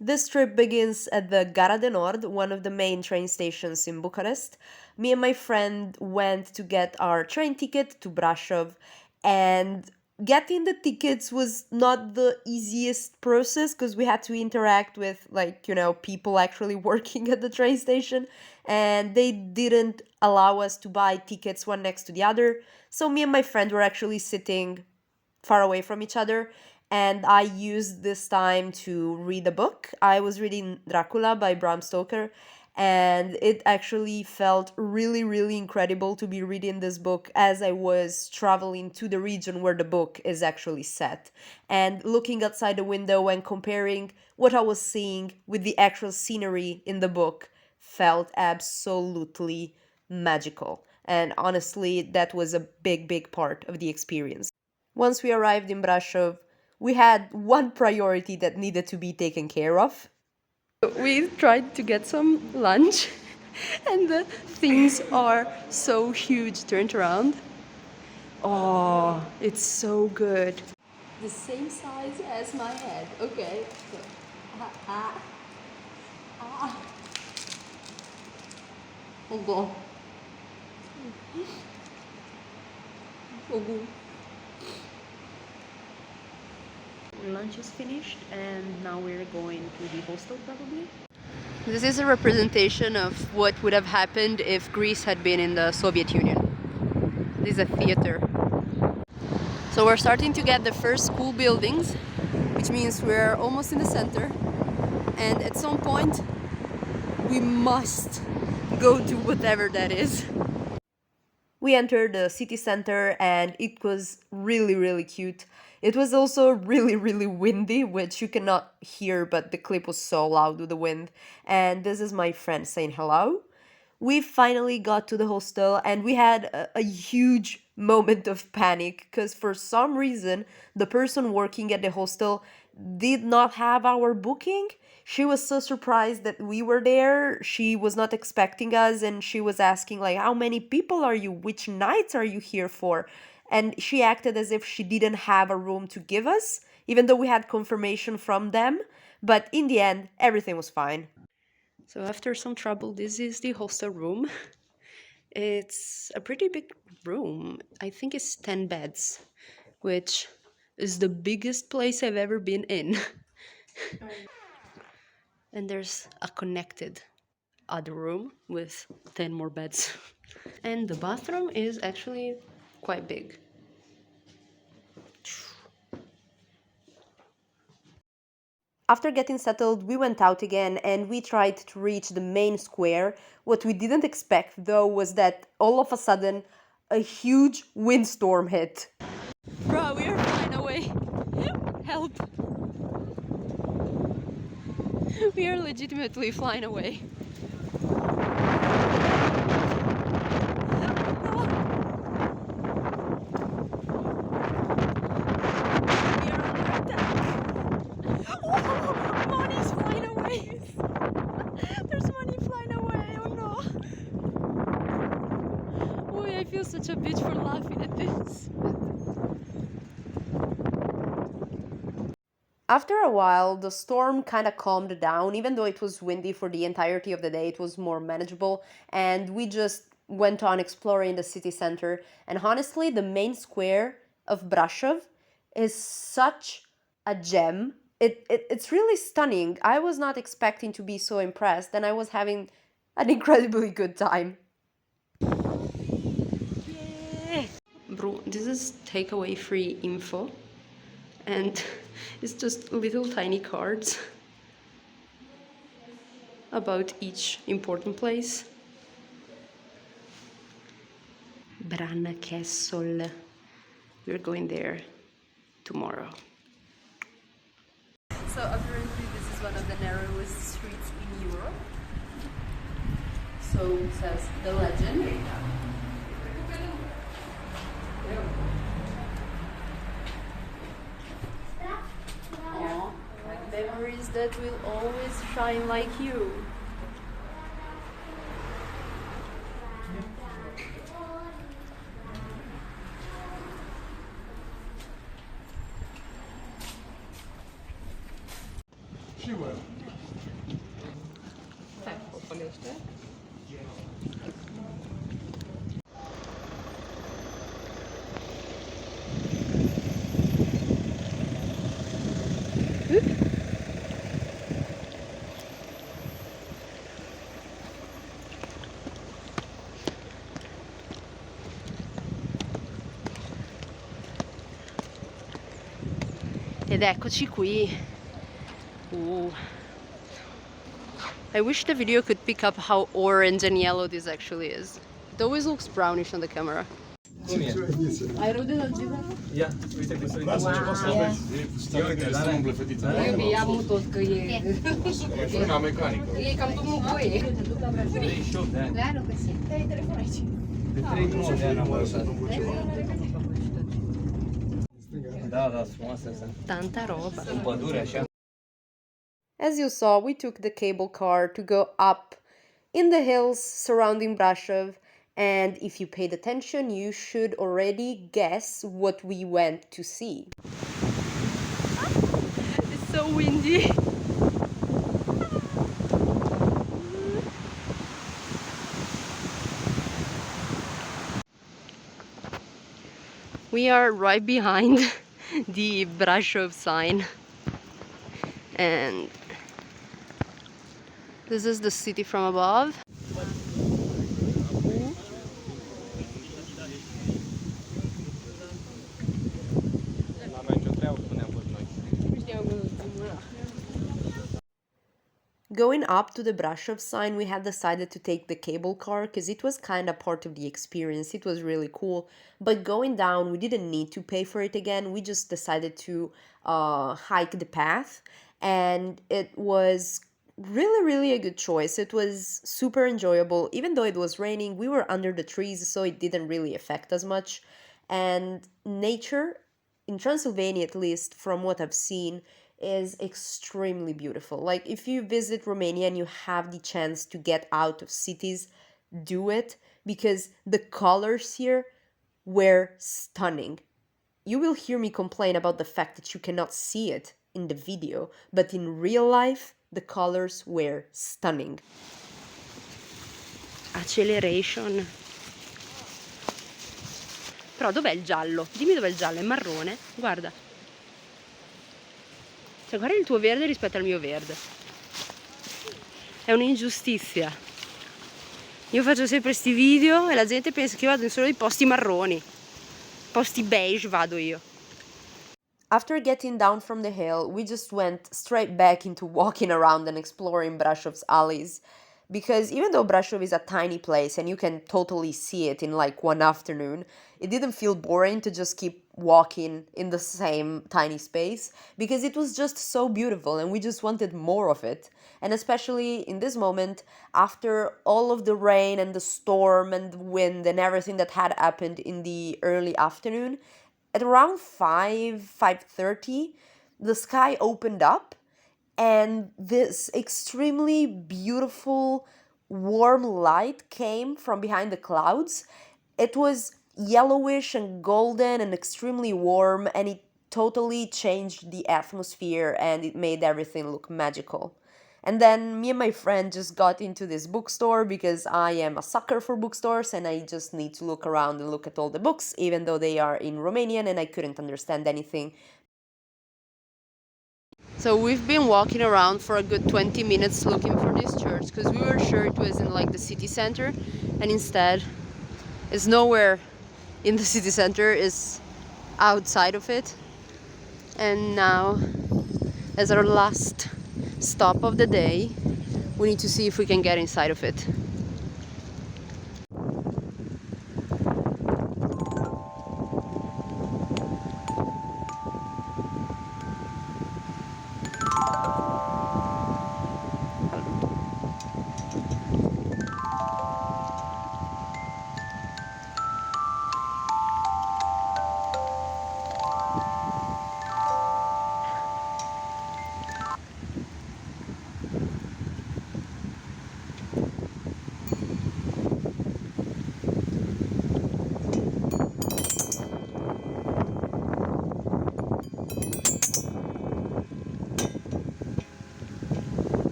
This trip begins at the Gara de Nord, one of the main train stations in Bucharest. Me and my friend went to get our train ticket to Brașov, and getting the tickets was not the easiest process because we had to interact with, people actually working at the train station, and they didn't allow us to buy tickets one next to the other. So me and my friend were actually sitting far away from each other. And I used this time to read a book. I was reading Dracula by Bram Stoker, and it actually felt really, really incredible to be reading this book as I was traveling to the region where the book is actually set. And looking outside the window and comparing what I was seeing with the actual scenery in the book felt absolutely magical. And honestly, that was a big, big part of the experience. Once we arrived in Brasov, we had one priority that needed to be taken care of. We tried to get some lunch, and the things are so huge turned around. Oh, it's so good. The same size as my head. Okay. So, ah, ah, ah. Hold on. Oh. Lunch is finished, and now we're going to the hostel probably. This is a representation of what would have happened if Greece had been in the Soviet Union. This is a theater. So we're starting to get the first school buildings, which means we're almost in the center. And at some point, we must go to whatever that is. We entered the city center and it was really, really cute. It was also really, really windy, which you cannot hear, but the clip was so loud with the wind. And this is my friend saying hello. We finally got to the hostel and we had a huge moment of panic because for some reason the person working at the hostel did not have our booking. She was so surprised that we were there. She was not expecting us and she was asking like how many people are you? Which nights are you here for? And she acted as if she didn't have a room to give us even though we had confirmation from them. But in the end, everything was fine. So after some trouble, this is the hostel room. It's a pretty big room. I think it's 10 beds, which is the biggest place I've ever been in. And there's a connected other room with 10 more beds. And the bathroom is actually quite big. After getting settled, we went out again and we tried to reach the main square. What we didn't expect, though, was that all of a sudden a huge windstorm hit. Bro, we are flying away. Help. We are legitimately flying away. Money's flying away. There's money flying away. Oh no. Boy, I feel such a bitch for laughing at this. After a while, the storm kind of calmed down. Even though it was windy for the entirety of the day, it was more manageable. And we just went on exploring the city center. And honestly, the main square of Brasov is such a gem. It's really stunning. I was not expecting to be so impressed, and I was having an incredibly good time. Yeah. Bro, this is takeaway free info, and it's just little tiny cards about each important place. Brana Castle. We're going there tomorrow. So apparently this is one of the narrowest streets in Europe. So says the legend. Aww, memories that will always shine like you. Siłę. Ed eccoci qui. I wish the video could pick up how orange and yellow this actually is. It always looks brownish on the camera. Ai rău de la ziua? Ia, uite cum se uită. Să umble fetița. Ia mult tot că e... E frâna mecanică. E cam domnul Voie. 38 de ani. Claro că sí. Ai telefon aici. De 39 de ani am lăsat. Da, da, frumoasă asta. Tanta roba. În pădure, așa. As you saw, we took the cable car to go up in the hills surrounding Brașov, and if you paid attention, you should already guess what we went to see. It's so windy. We are right behind the Brasov sign, and this is the city from above. Going up to the Brasov sign, we had decided to take the cable car because it was kind of part of the experience. It was really cool. But going down, we didn't need to pay for it again. We just decided to hike the path, and it was really a good choice. It was super enjoyable. Even though it was raining, we were under the trees, so it didn't really affect us much. And nature, in Transylvania at least, from what I've seen, is extremely beautiful. Like, if you visit Romania and you have the chance to get out of cities, do it, because the colors here were stunning. You will hear me complain about the fact that you cannot see it in the video, but in real life, the colors were stunning. Acceleration. Però dov'è il giallo? Dimmi dov'è il giallo, è marrone. Guarda. Cioè, guarda il tuo verde rispetto al mio verde. È un'ingiustizia. Io faccio sempre sti video e la gente pensa che io vado in solo i posti marroni. Posti beige vado io. After getting down from the hill, we just went straight back into walking around and exploring Brașov's alleys. Because even though Brașov is a tiny place and you can totally see it in like one afternoon, it didn't feel boring to just keep walking in the same tiny space, because it was just so beautiful and we just wanted more of it. And especially in this moment, after all of the rain and the storm and the wind and everything that had happened in the early afternoon, at around 5:30, the sky opened up and this extremely beautiful warm light came from behind the clouds. It was yellowish and golden and extremely warm, and it totally changed the atmosphere and it made everything look magical. And then me and my friend just got into this bookstore because I am a sucker for bookstores and I just need to look around and look at all the books, even though they are in Romanian and I couldn't understand anything. So we've been walking around for a good 20 minutes looking for this church because we were sure it was in like the city center, and instead it's nowhere in the city center, it's outside of it. And now, as our last stop of the day, we need to see if we can get inside of it.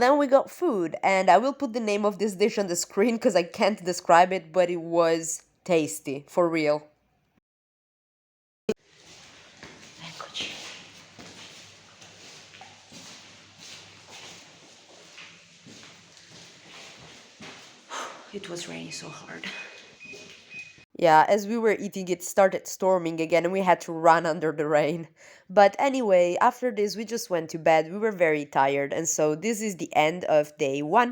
Then we got food, and I will put the name of this dish on the screen because I can't describe it, but it was tasty, for real. Eccoci. It was raining so hard. Yeah, as we were eating, it started storming again and we had to run under the rain. But anyway, after this, we just went to bed. We were very tired, and so this is the end of day 1.